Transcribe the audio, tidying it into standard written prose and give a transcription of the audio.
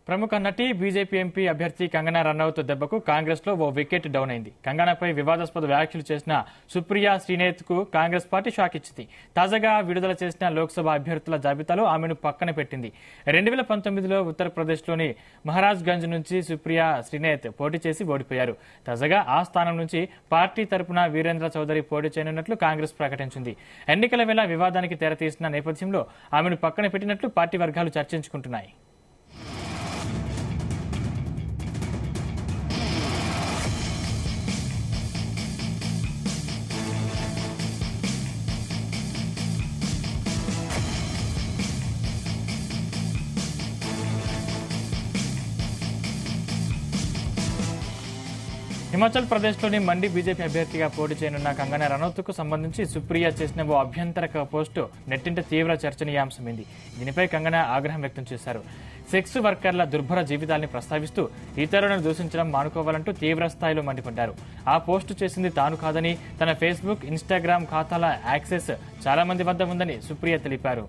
ప్రముఖ నటి BJP MP అభ్యర్థి కంగనా రనౌత్ దెబ్బకు కాంగ్రెస్ లో ఓ వికెట్ డౌన్ అయింది. కంగనాపై వివాదాస్పద వ్యాఖ్యలు చేసిన సుప్రియా శ్రీనేత్ కు కాంగ్రెస్ పార్టీ షాక్ ఇచ్చింది. తాజాగా విడుదల చేసిన లోక్సభ అభ్యర్థుల జాబితాలో ఆమెను పక్కన పెట్టింది. 2019లో ఉత్తరప్రదేశ్లోని మహారాజ్ గంజ్ నుంచి సుప్రియా శ్రీనేత్ పోటీ చేసి ఓడిపోయారు. తాజాగా ఆ స్థానం నుంచి పార్టీ తరపున వీరేంద్ర చౌదరి పోటీ చేయనున్నట్లు కాంగ్రెస్ ప్రకటించింది. ఎన్నికల వేళ వివాదానికి తెరతీసిన నేపథ్యంలో ఆమెను పక్కన పెట్టినట్లు పార్టీ వర్గాలు చర్చించుకుంటున్నాయి. హిమాచల్ ప్రదేశ్లోని మండి బీజేపీ అభ్యర్థిగా పోటీ చేయనున్న కంగనా రనౌత్కు సంబంధించి సుప్రియా చేసిన ఓ అభ్యంతరక పోస్టు నెట్టింట తీవ్ర చర్చనీయాంశమైంది. దీనిపై కంగనా ఆగ్రహం వ్యక్తం చేశారు. సెక్స్ వర్కర్ల దుర్భర జీవితాల్ని ప్రస్తావిస్తూ ఇతరులను దూషించడం మానుకోవాలంటూ తీవ్ర స్థాయిలో మండిపడ్డారు. ఆ పోస్టు చేసింది తాను కాదని, తన ఫేస్బుక్, ఇన్స్టాగ్రామ్ ఖాతాల యాక్సెస్ చాలా మంది వద్ద ఉందని సుప్రియా తెలిపారు.